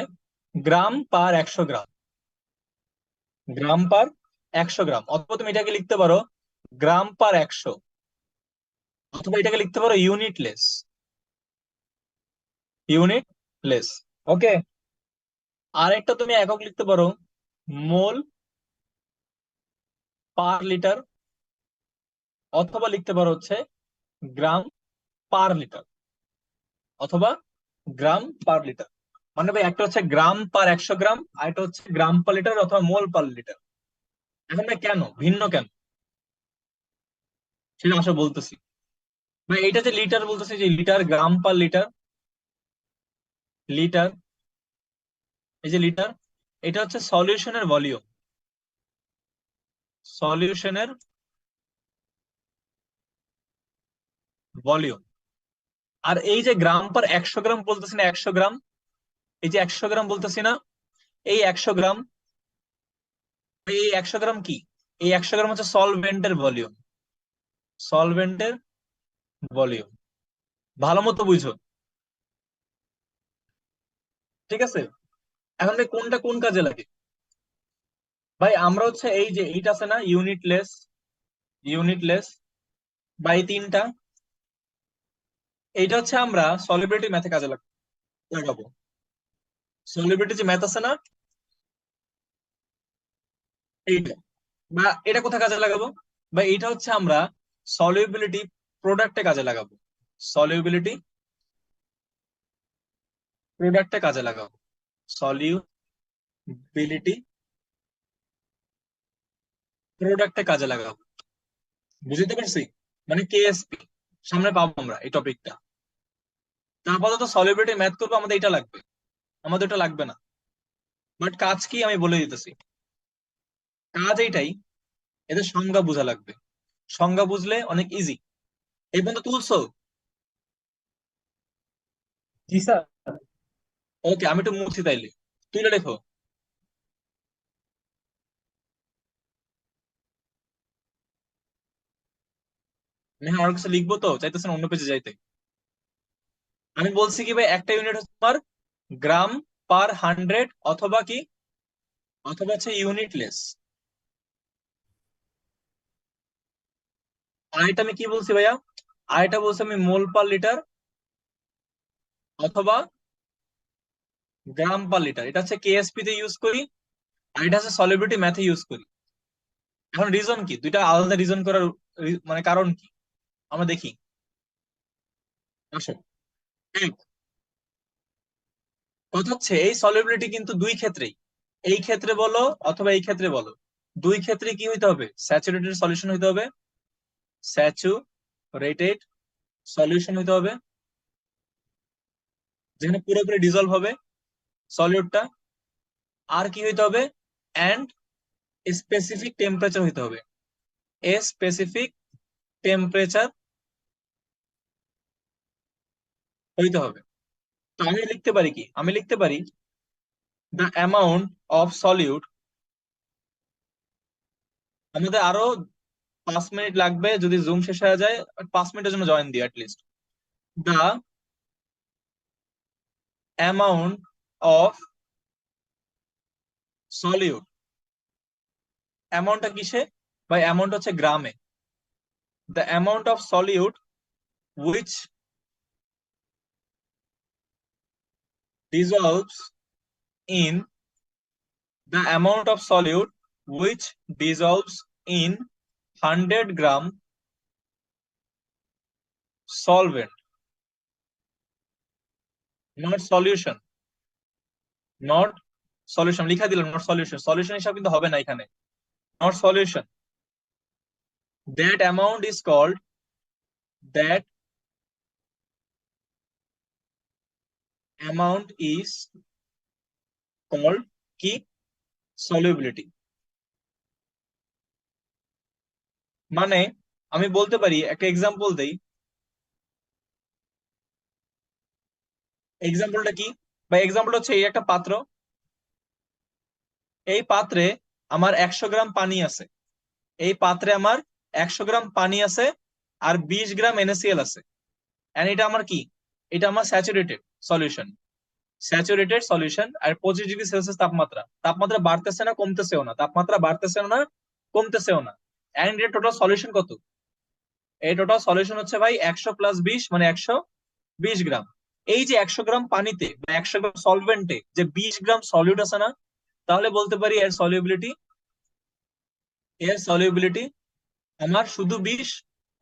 গ্রাম পার 100 গ্রাম, গ্রাম পার 100 গ্রাম, অথবা তুমি এটাকে লিখতে পারো গ্রাম পার 100, অথবা এটাকে লিখতে পারো ইউনিটলেস, ইউনিটলেস। ওকে, আর একটা তুমি একক লিখতে পারো মোল পার লিটার, অথবা লিখতে পারো হচ্ছে গ্রাম পার লিটার, অথবা গ্রাম পার লিটার। মানে ভাই একটা হচ্ছে গ্রাম পার 100 গ্রাম, আর একটা হচ্ছে গ্রাম পার লিটার অথবা মোল পার লিটার। এখন ভাই কেন ভিন্ন, কেন সেটা আসলে বলতেছি। ভাই এটা যে লিটার বলতেছি, যে লিটার, গ্রাম পার লিটার, লিটার, এই যে লিটার, এটা হচ্ছে সলিউশনের ভলিউম, সলিউশনের ভলিউম। আর এই যে গ্রাম পার 100 গ্রাম বলতেছি না, 100 গ্রাম, এই যে 100 গ্রাম বলতেছি না, এই 100 গ্রাম, এই 100 গ্রাম কি, এই 100 গ্রাম হচ্ছে সলভেন্টের ভলিউম, সলভেন্টের ভলিউম। ভালো মতো বুঝো, ঠিক আছে? এখন ভাই কোনটা কোন কাজে লাগে? ভাই আমরা হচ্ছে এই যে এইটা আছে না, ইউনিটলেস, ইউনিটলেস, বা এই তিনটা, এইটা হচ্ছে আমরা সলিবিলিটি ম্যাথে কাজে লাগাবো। সলিবিলিটি যে ম্যাথ আছে না, এইটা, বা এটা কোথায় কাজে লাগাবো? বা এইটা হচ্ছে আমরা সলিউবিলিটি প্রোডাক্টে কাজে লাগাবো, সলিউবিলিটি প্রোডাক্টে কাজে লাগাবো, সলিউবিলিটি প্রোডাক্টে কাজে লাগাবো। বুঝতে পারছি? মানে কেএসপি সামনে পাবো আমরা এই টপিকটা। তা আপাতত সলিউবিলিটি ম্যাথ করবো, আমাদের এটা লাগবে, আমাদের এটা লাগবে না। বাট কাজ কি আমি বলে দিতেছি, কাজ এইটাই, এদের সংজ্ঞা বোঝা লাগবে, সংজ্ঞা বুঝলে অনেক ইজি। এই পর্যন্ত তুলছো? জি স্যার। ওকে, আমি একটু মুছি তাইলে, তুইলে দেখো। আমি আর কিছু লিখবো তো চাইতেছেন অন্য পেজে যাইতে। আমি বলছি কি ভাই, একটা ইউনিট হচ্ছে তোমার গ্রাম পার 100, অথবা কি, অথবা হচ্ছে ইউনিটলেস। আর এটা আমি কি বলছি ভাইয়া, আর এটা বলছি আমি মোল পার লিটার, অথবা গ্রাম পার লিটার। এটা হচ্ছে কেএসপি তে ইউজ করি, আর এটা হচ্ছে সলিবিলিটি ম্যাথে ইউজ করি। এখন রিজন কি, দুইটা আলাদা রিজন করার মানে কারণ কি আমরা দেখি। আসো, এক, কথা হচ্ছে এই সলিবিলিটি কিন্তু দুই ক্ষেত্রেই, এই ক্ষেত্রে বলো অথবা এই ক্ষেত্রে বলো, দুই ক্ষেত্রে কি হইতে হবে? স্যাচুরেটেড সলিউশন হইতে হবে, স্যাচুরেটেড সলিউশন হইতে হবে, যেখানে পুরোপুরি ডিজলভ হবে সলিউটটা। আর কি হইতে হবে? এন্ড স্পেসিফিক টেম্পারেচার হইতে হবে, এ স্পেসিফিক টেম্পারেচার হইতে হবে। তো আমি লিখতে পারি কি, আমি লিখতে পারি দ্য অ্যামাউন্ট অফ সলিউট, আমাদের আরো 5 মিনিট লাগবে যদি জুম শেষ হয়ে যায়, 5 মিনিটের জন্য জয়েন দিই at least. The amount of solute, অ্যামাউন্টটা কিসে? বা অ্যামাউন্ট হচ্ছে গ্রামে। The amount of solute which dissolves in, the amount of solute which dissolves in 100 gram solvent, not solution, not solution লিখা দিলাম, not solution, solution হিসাব কিন্তু হবে না এখানে, not solution, that amount is called, that amount is called কি, solubility। মানে আমি বলতে পারি, একটা এক্সাম্পল দেই, এক্সাম্পলটা কি? বা এক্সাম্পল হচ্ছে এই একটা পাত্র, এই পাত্রে আমার 100 গ্রাম পানি আছে, এই পাত্রে আমার 100 গ্রাম পানি আছে আর 20 গ্রাম NaCl আছে, এন্ড এটা আমার কি, এটা আমার স্যাচুরেটেড সলিউশন। স্যাচুরেটেড সলিউশন আর 25 ডিগ্রি সেলসিয়াস তাপমাত্রা, তাপমাত্রা বাড়তেছে না কমতেছেও না, তাপমাত্রা বাড়তেছেও না কমতেছেও না। এন্ড এর টোটাল সলিউশন কত? এই টোটাল সলিউশন হচ্ছে ভাই 100 + 20 মানে 120 গ্রাম। এই যে 100 গ্রাম পানিতে বা 100 গ্রাম সলভেন্টে যে 20 গ্রাম সলিউট আছে না, তাহলে বলতে পারি এর সলিউবিলিটি আমার শুধু 20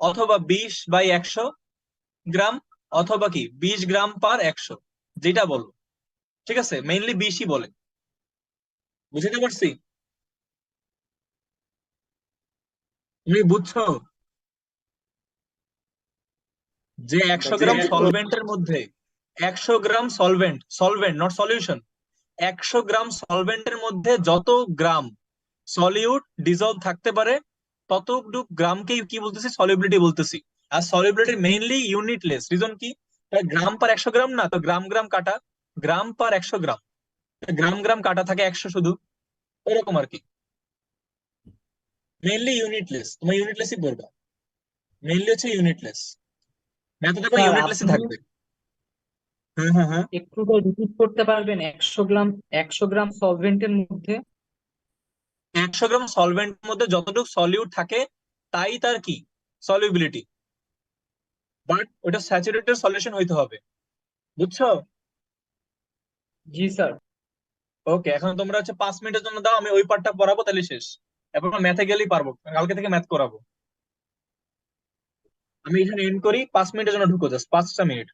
অথবা 20/100 গ্রাম, অথবা কি 20 গ্রাম পার 100, যেটা বলো। ঠিক আছে, মেইনলি 20ই বলে। বুঝতে পারছি? তুমি বুঝছো যে 100 গ্রাম সলভেন্টের মধ্যে 100 gram solvent, solvent not solution, 100 গ্রাম সলভেন্টের মধ্যে যত গ্রাম সলিউট ডিজলভ থাকতে পারে ততটুকু গ্রামকেই কি বলতেছি, সলিউবিলিটি বলতেছি। আর সলিউবিলিটি মেইনলি ইউনিটলেস। রিজন কি? গ্রাম পার 100 গ্রাম না তো, গ্রাম গ্রাম কাটা, গ্রাম পার 100 গ্রাম, গ্রাম গ্রাম কাটা থাকে 100 শুধু, এরকম আর কি। মেইনলি ইউনিটলেস, তোমার ইউনিটলেসই বলবা, মেইনলি হচ্ছে ইউনিটলেস, ম্যাথে দেখো স্যার ইউনিটলেসই আপনি থাকবে। হ্যাঁ হ্যাঁ হ্যাঁ, একটু রিপিট করতে পারবেন? 100 গ্রাম সলভেন্টের মধ্যে 100 গ্রাম সলভেন্টের মধ্যে যতটুকু সলিউট থাকে তাই তার কি, সলিউবিলিটি। বাট ওটা স্যাচুরেটেড সলিউশন হইতে হবে, বুঝছো? জি স্যার। ওকে, এখন তোমরা হচ্ছে 5 মিনিটের জন্য দাও, আমি ওই পার্টটা পড়াবো, তাহলে শেষ। এরপর ম্যাথে গেলেই পারবো, কালকে থেকে ম্যাথ করাবো। আমি এখানে এন্ড করি, 5 মিনিটের জন্য ঢুকো, জাস্ট 5টা মিনিট।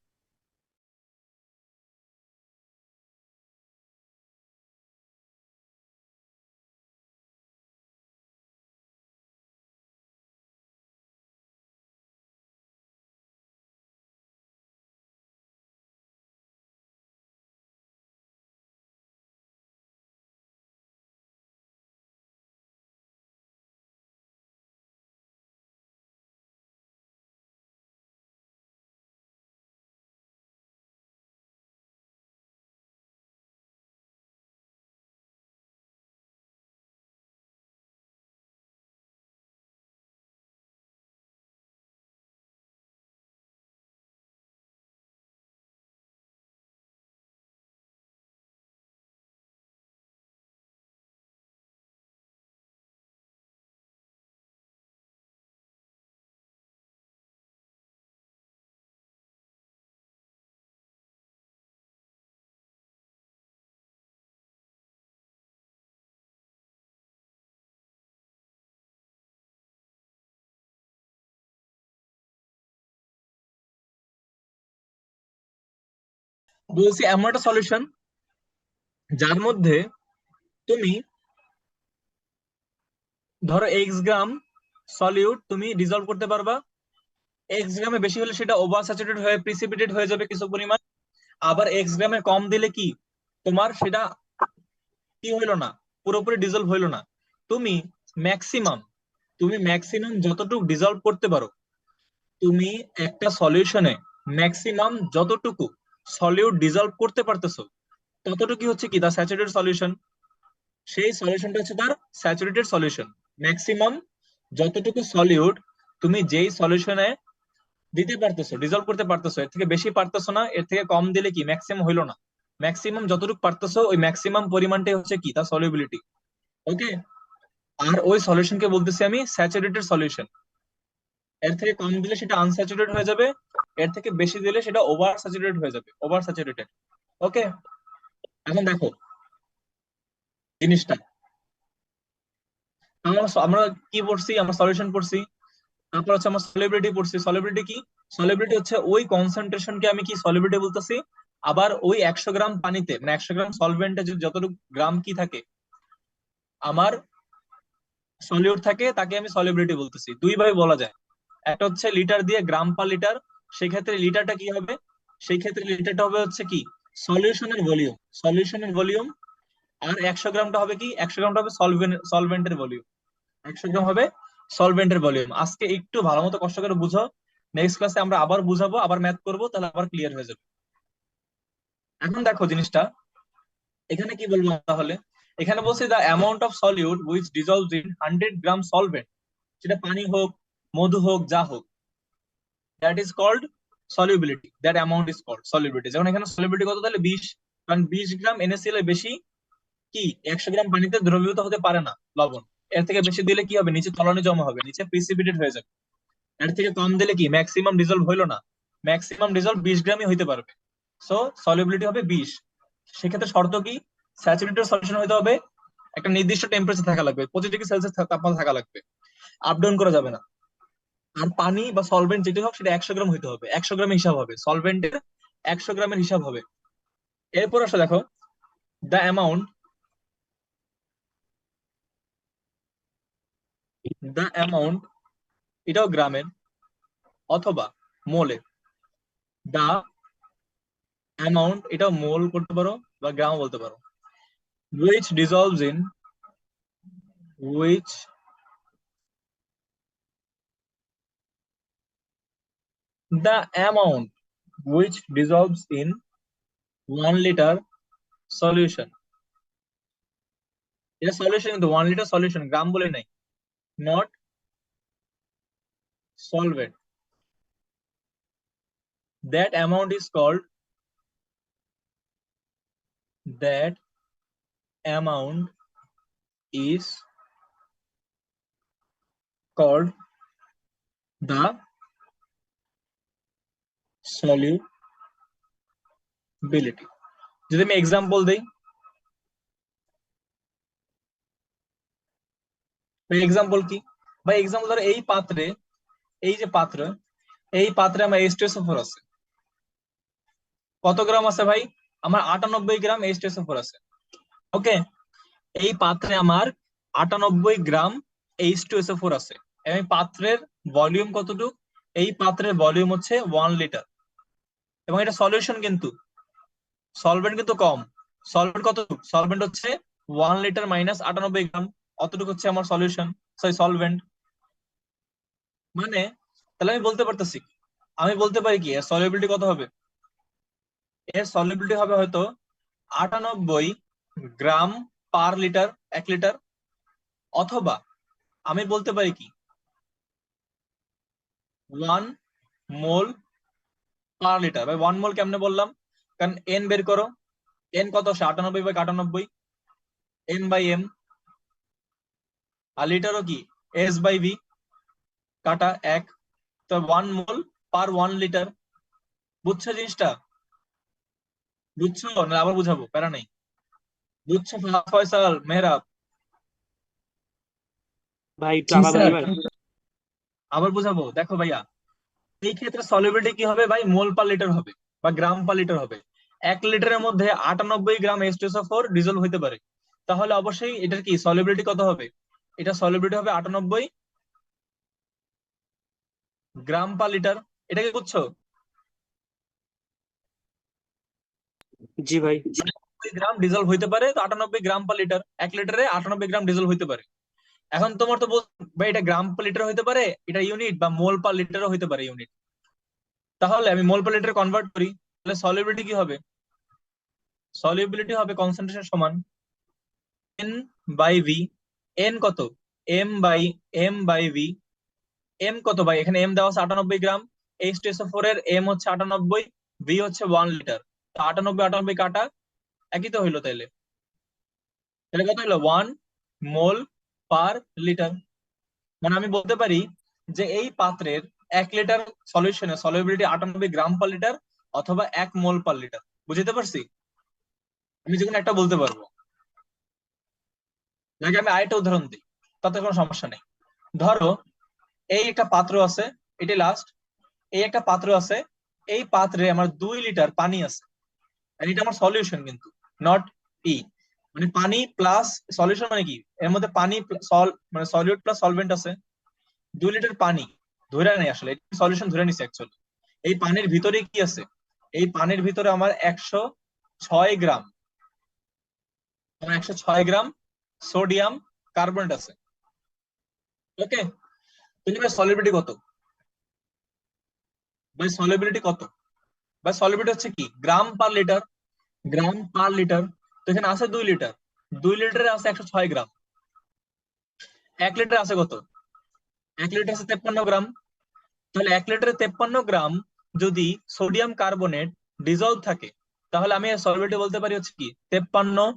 বলছি এমন একটা সলিউশন যার মধ্যে তুমি ধরো x গ্রাম সলিউট তুমি ডিজলভ করতে পারবা, x গ্রামে বেশি হলে সেটা ওভার স্যাচুরেটেড হয়ে প্রিসিপিটেট হয়ে যাবে কিছু পরিমাণ, আবার x গ্রামে কম দিলে কি তোমার সেটা কি হইলো না, পুরোপুরি ডিজলভ হইলো না। তুমি ম্যাক্সিমাম তুমি ম্যাক্সিমাম যতটুকু ডিজলভ করতে পারো, তুমি একটা সলিউশনে ম্যাক্সিমাম যতটুকু সলিউট ডিজলভ করতে পারতেছো ততটুকু হচ্ছে কি দা স্যাচুরেটেড সলিউশন। সেই সলিউশনটা হচ্ছে তার স্যাচুরেটেড সলিউশন। ম্যাক্সিমাম যতটুকু সলিউট তুমি যেই সলিউশনে দিতে পারতেছো, ডিজলভ করতে পারতেছো, এর থেকে বেশি পারতেছো না, এর থেকে কম দিলে কি ম্যাক্সিমাম হইলো না। ম্যাক্সিমাম যতটুকু পারতেছো ওই ম্যাক্সিমাম পরিমাণটাই হচ্ছে কি তার সলিউবিলিটি। ওকে, আর ওই সলিউশনকে বলতেছি আমি স্যাচুরেটেড সলিউশন। এর থেকে কম দিলে সেটা আনস্যাচুরেটেড হয়ে যাবে, এর থেকে বেশি দিলে সেটা ওভার স্যাচুরেটেড হয়ে যাবে, ওভার স্যাচুরেটেড। ওকে, এখন দেখো জিনিসটা, আমরা কি পড়ছি, আমরা সলিউশন পড়ছি, তারপর হচ্ছে আমরা সলিবিলিটি পড়ছি। সলিবিলিটি কি? সলিবিলিটি হচ্ছে ওই কনসেন্ট্রেশনকে আমি কি সলিবিলিটি বলতেছি। আবার ওই 100 গ্রাম পানিতে মানে 100 গ্রাম সলভেন্টে যদি যতটুকু গ্রাম কি থাকে আমার সলিউট থাকে তাকে আমি সলিবিলিটি বলতেছি। দুই ভাবে বলা যায়, একটা হচ্ছে লিটার দিয়ে গ্রাম পার লিটার, সেই ক্ষেত্রে লিটারটা কি হবে, সেই ক্ষেত্রে লিটারটা হবে হচ্ছে কি সলিউশনের ভলিউম, সলিউশনের ভলিউম। আর 100 গ্রামটা হবে কি, 100 গ্রামটা হবে সলভেন্টের ভলিউম, 100 গ্রাম হবে সলভেন্টের ভলিউম। আজকে একটু ভালো মতো কষ্ট করে বুঝো, নেক্সট ক্লাসে আমরা আবার বুঝাবো, আবার ম্যাথ করবো, তাহলে আবার ক্লিয়ার হয়ে যাবে। এখন দেখো জিনিসটা, এখানে কি বলবো তাহলে, এখানে বলছি the amount of solute which dissolves in 100 gram solvent সেটা পানি হোক, মধু হোক, যা হোক, that is called solubility, that amount is called solubility. যেমন এখানে সলিউবিলিটি কত, তাহলে 20, কারণ 20 গ্রাম NaCl এর বেশি কি 100 গ্রাম পানিতে দ্রবীভূত হতে পারে না লবণ। এর থেকে বেশি দিলে কি হবে, নিচে তলানি জমা হবে, নিচে প্রিসিপিটেট হয়ে যাবে। এর থেকে কম দিলে কি ম্যাক্সিমাম ডিজলভ হইলো না, ম্যাক্সিমাম ডিজলভ 20 গ্রামই হইতে পারবে। সো সলিউবিলিটি হবে 20। সেক্ষেত্রে শর্ত কি, স্যাচুরেটেড সলিউশন হইতে হবে, একটা নির্দিষ্ট টেম্পারেচার থাকা লাগবে, 25 ডিগ্রি সেলসিয়াস তাপমাত্রা থাকা লাগবে, আপ ডাউন করা যাবে না। আর পানি বা সলভেন্ট যেটি হোক সেটা 100 গ্রাম হইতে হবে, 100 গ্রামের হিসাব হবে, সলভেন্টের 100 গ্রামের হিসাব হবে। এরপর আসলে দেখো দ্য অ্যামাউন্ট, দ্য অ্যামাউন্ট এটাও গ্রামের অথবা মোলের, দা অ্যামাউন্ট এটাও মোল করতে পারো বা গ্রাম বলতে পারো, which dissolves in, which the amount which dissolves in 1 liter solution। এটা সলিউশন কিন্তু 1 লিটার সলিউশন, গ্রাম বলে নাই, not solvent, that amount is called, that amount is called the solubility। যদি আমি এক্সাম্পল দেই, এক্সাম্পল কি ভাই, এক্সাম্পল ধরো এই পাত্রে, এই যে পাত্র, এই পাত্রে আমার H2SO4 আছে, কত গ্রাম আছে ভাই, আমার 98 গ্রাম H2SO4 আছে। ওকে, এই পাত্রে আমার 98 গ্রাম H2SO4 আছে, এবং পাত্রের ভলিউম কতটুকু, এই পাত্রের ভলিউম হচ্ছে 1 লিটার, এবং এটা সলিউশন কিন্তু, সলভেন্ট কিন্তু কম। সলভেন্ট কতটুকু, সলভেন্ট হচ্ছে 1 লিটার মাইনাস 98 গ্রাম, অতটুকু হচ্ছে আমার সলিউশন, সরি সলভেন্ট। মানে তাহলে আমি বলতে পারতেছি, আমি বলতে পারি কি এর সলিউবিলিটি কত হবে, এর সলিউবিলিটি হবে হয়তো 98 গ্রাম পার লিটার, 1 লিটার, অথবা আমি বলতে পারি কি 1 মোল পার লিটার। ভাই 1 মোল কেমনে বললাম, কারণ এন বের করো, এন কত আসে 98/98, এম বাই এম, আর লিটারও কি S/V, কাটা 1, তো 1 মোল পার 1 লিটার। বুঝছো জিনিসটা, বুঝছো না আবার বুঝাবো, প্যারা নাই, বুঝছো ফয়সাল মেহরাব, ভাই একটু জি আবার স্যার। বলবেন? আবার বুঝাবো। দেখো ভাইয়া, এই ক্ষেত্রে সলিউবিলিটি কি হবে ভাই, মোল পার লিটার হবে বা গ্রাম পার লিটার হবে। 1 লিটারের মধ্যে 98 গ্রাম H2SO4 ডিজলভ হইতে পারে, তাহলে অবশ্যই এটার কি সলিউবিলিটি কত হবে, এটা সলিউবিলিটি হবে 98 গ্রাম পার লিটার। এটা কি বুঝছো, জি ভাই। 98 গ্রাম ডিজলভ হইতে পারে, তো 98 গ্রাম পার লিটার, 1 লিটারে 98 গ্রাম ডিজলভ হইতে পারে। এখন তোমার তো ভাই এটা গ্রাম পার লিটার হইতে পারে, এটা ইউনিট বা মোল পার লিটারও হইতে পারে ইউনিট। তাহলে আমি মোল পার লিটার কনভার্ট করি, তাহলে সলিউবিলিটি কি হবে, সলিউবিলিটি হবে কনসেন্ট্রেশন সমান এন বাই ভি। এন কত, এম বাই ভি। এম কত ভাই, এখানে এম দেওয়া আছে 98 গ্রাম, H2SO4 এর এম হচ্ছে 98, ভি হচ্ছে 1 লিটার, তো 98 কাটা একই তো হইলো, তাইলে তাহলে কত হলো 1 মোল পার লিটার। মানে আমি বলতে পারি যে এই পাত্রের 1 লিটার সলিউশনের সলিউবিলিটি 98 গ্রাম পার লিটার অথবা 1 মোল পার লিটার। বুঝতে পারছি, আমি যে কোনো একটা বলতে পারবো। নাকি আমি আরেকটা উদাহরণ দিই, তাতে কোনো সমস্যা নেই। ধরো এই একটা পাত্র আছে, এটি লাস্ট, এই একটা পাত্র আছে, এই পাত্রে আমার 2 লিটার পানি আছে, আর এটা আমার সলিউশন কিন্তু, নট ই, মানে পানি প্লাস সলিউশন মানে কি, এর মধ্যে পানি মানে সলিউট প্লাস সলভেন্ট আছে। 2 লিটার পানি ধরে নেই, আসলে সলিউশন ধরে নিছে অ্যাকচুয়ালি। এই পানির ভিতরে কি আছে, এই পানির ভিতরে আমার 106 গ্রাম, 106 গ্রাম সোডিয়াম কার্বনেট আছে। ওকে, তাহলে সলিবিলিটি কত, ভাই সলিবিলিটি কত, ভাই সলিবিলিটি হচ্ছে কি গ্রাম পার লিটার, গ্রাম পার লিটার। তো এখানে আছে 2 লিটার, 2 লিটারে আছে 106 গ্রাম, 1 লিটার আছে কত, 1 লিটার আছে 53 গ্রাম। তাহলে 1 লিটারে 53 গ্রাম যদি সোডিয়াম কার্বনেট ডিজলভ থাকে, তাহলে আমি সলিবিলিটি বলতে পারি হচ্ছে কি 53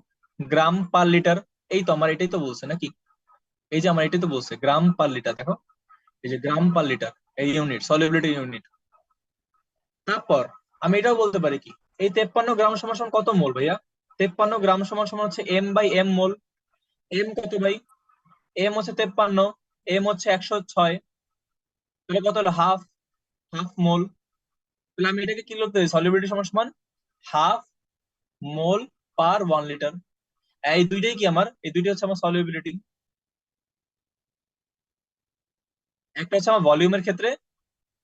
গ্রাম পার লিটার। এই তো আমার এটাই তো বলছে নাকি, এই যে আমার এটাই তো বলছে গ্রাম পার লিটার, দেখো এই যে গ্রাম পার লিটার, এই ইউনিট সলিবিলিটি ইউনিট। তারপর আমি এটাও বলতে পারি কি এই 53 গ্রাম সমান সমান কত মোল ভাইয়া? 53 গ্রাম সমান সমান হচ্ছে M by M mole. M কত ভাই? এম হচ্ছে 53, এম হচ্ছে 106, তাহলে কত হলো হাফ, হাফ মোল। তাহলে আমি এটাকে কি লিখতে পারি? সলিবিলিটি সমান সমান হাফ মোল পার 1 লিটার। এই দুইটাই কি আমার, এই দুইটা হচ্ছে আমার সলিবিলিটি। একটা হচ্ছে আমার ভলিউমের ক্ষেত্রে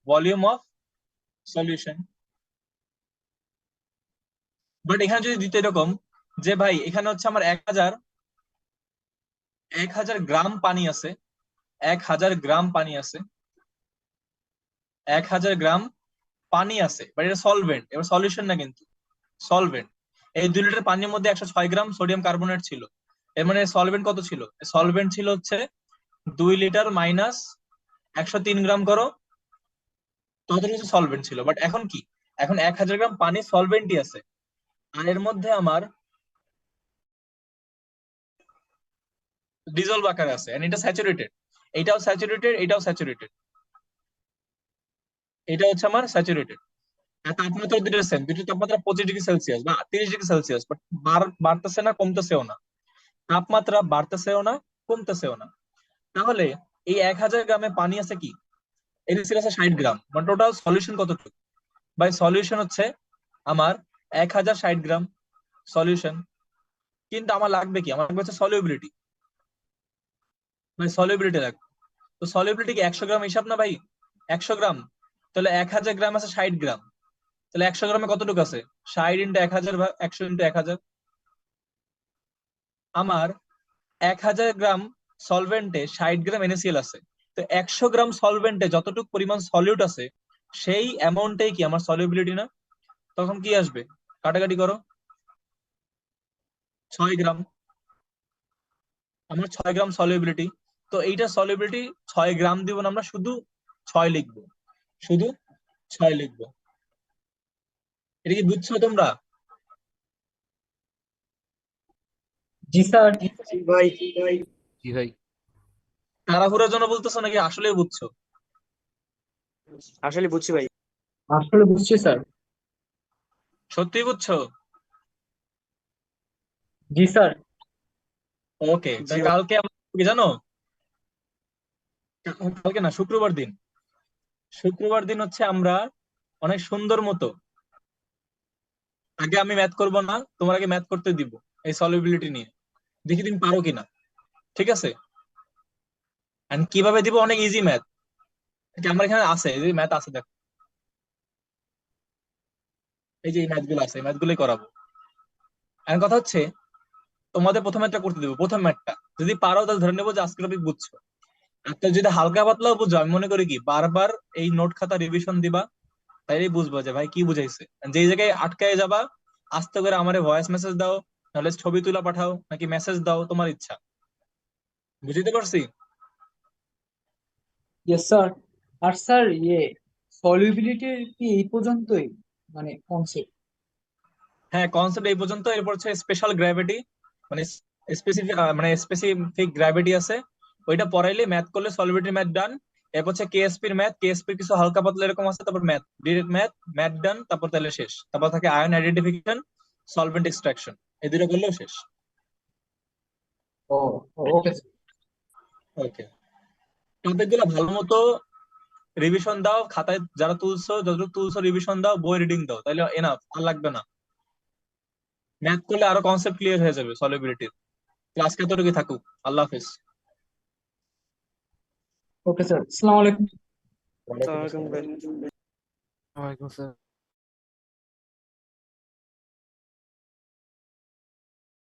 ভলিউম অফ সলিউশন। বাট এখানে যদি দিতে এরকম যে ভাই এখানে হচ্ছে আমার 1000 গ্রাম পানি আছে, 1000 গ্রাম পানি আছে, 1000 গ্রাম পানি আছে, বাট এটা সলভেন্ট, এবার সলিউশন না কিন্তু সলভেন্ট। এই 2 লিটার পানির মধ্যে 106 গ্রাম সোডিয়াম কার্বনেট ছিল। এর মানে সলভেন্ট কত ছিল? সলভেন্ট ছিল হচ্ছে 2 লিটার মাইনাস 103 গ্রাম করো, ততটুকু হচ্ছে সলভেন্ট ছিল। বাট এখন কি, এখন 1000 গ্রাম পানি সলভেন্টই আছে, আর এর মধ্যে আমার ডিজলভ আকারে আছে, এন্ড এটা স্যাচুরেটেড। এটাও স্যাচুরেটেড, এটাও স্যাচুরেটেড, এটা হচ্ছে আমার স্যাচুরেটেড। আর তাপমাত্রা দুটো সেম, দুটো তাপমাত্রা 25 ডিগ্রি সেলসিয়াস বা 30 ডিগ্রি সেলসিয়াস, বাট বাড়তেছে না কমতেছেও না, তাপমাত্রা বাড়তেছেও না কমতেছেও না। তাহলে এই 1000 গ্রামে পানি আছে কি, এনএসির আছে 60 গ্রাম, মানে টোটাল সলিউশন কতটুকু? বাই সলিউশন হচ্ছে আমার 1060 গ্রাম সলিউশন। কিন্তু আমার লাগবে কি, আমার লাগবে হচ্ছে সলিউবিলিটি, মানে সলিউবিলিটি লাগবে। তো সলিউবিলিটি কি 100 গ্রাম হিসাব না ভাই? 100 গ্রাম, তাহলে 1000 গ্রাম আছে 60 গ্রাম, তাহলে 100 গ্রামে কতটুকু আছে? 60 ইন্টু 1000 ভাগ 100 ইন্টু 1000। আমার 1000 গ্রাম সলভেন্টে 60 গ্রাম NaCl আছে, তো 100 গ্রাম সলভেন্টে যতটুকু পরিমাণ সলিউট আছে সেই অ্যামাউন্টটাই কি আমার সলিউবিলিটি না? তখন কি আসবে? কাটাকাটি করো, 6 গ্রাম, আমার 6 গ্রাম সলিউবিলিটি। তো এইটা সলিউবিলিটি 6 গ্রাম দিব না, আমরা শুধু 6 লিখবো, শুধু 6 লিখবো। এটা কি বুঝছো তোমরা? জি স্যার। জি ভাই। জি ভাই। তাড়াহুড়োর জন্য বলতেছো নাকি আসলেই বুঝছো? আসলে বুঝছি ভাই। আসলে বুঝছি স্যার। সত্যি বুঝছো? জি স্যার। ওকে, জি তাই ভাই। কালকে আমরা কি জানো, কালকে না শুক্রবার দিন, শুক্রবার দিন হচ্ছে আমরা অনেক সুন্দর মতো, আগে আমি ম্যাথ করব না, তোমার আগে ম্যাথ করতে দিব এই সলিবিলিটি নিয়ে, দেখি তুমি পারো কিনা, ঠিক আছে? এন্ড কিভাবে দিব, অনেক ইজি ম্যাথ, আমার এখানে আছে, এই যে ম্যাথ আছে দেখো, এই যে এই ম্যাথ গুলো আছে, এই ম্যাথ গুলোই করাবো। এখন কথা হচ্ছে তোমাদের প্রথম ম্যাথটা করতে দিব, প্রথম ম্যাথটা যদি পারো তাহলে ধরে নেবো যে আজকে টপিক বুঝছো। আর তো যদি হালকা পাতলাও বুঝো, আমি মনে করি কি বারবার এই নোট খাতা রিভিশন দিবা, তাইলেই বুঝবা যে ভাই কি বুঝাইছে। যেই জায়গায় আটকায় যাবা আস্তে করে আমারে ভয়েস মেসেজ দাও, নাহলে ছবি তুলা পাঠাও, নাকি মেসেজ দাও, তোমার ইচ্ছা। বুঝতে পারছি? Yes sir. আর স্যার সলিউবিলিটির কি এই পর্যন্তই, মানে কনসেপ্ট? হ্যাঁ, কনসেপ্ট এই পর্যন্ত। এরপর হচ্ছে স্পেশাল গ্র্যাভিটি, মানে স্পেসিফিক গ্র্যাভিটি আছে, ওইটা পড়াইলে ম্যাথ করলে সলিবিলিটি ম্যাথ ডান। এরপর হচ্ছে কেএসপির ম্যাথ, কেএসপির কিছু হালকা পাতলা এরকম আছে, তারপর ম্যাথ ডিরেক্ট ম্যাথ, ম্যাথ ডান, তারপর তাহলে শেষ। তারপর থাকে আয়ন আইডেন্টিফিকেশন, সলভেন্ট এক্সট্রাকশন, এই দুটো করলেও শেষ। ও, ওকে স্যার। ওকে, টপিক গুলো ভালো মতো রিভিশন দাও, খাতায় যারা তুলছো যতটুকু তুলছো রিভিশন দাও, বই রিডিং দাও, তাহলে এনাফ, আর লাগবে না। ম্যাথ করলে আরো কনসেপ্ট ক্লিয়ার হয়ে যাবে সলিবিলিটির। ক্লাস কতটুকু থাকুক, আল্লাহ হাফিজ। ওকে স্যার, আসসালামু আলাইকুম। ওয়ালাইকুম আসসালামু আসসালাম। আলাইকুম ভাই। ওয়ালাইকুম আসসালাম।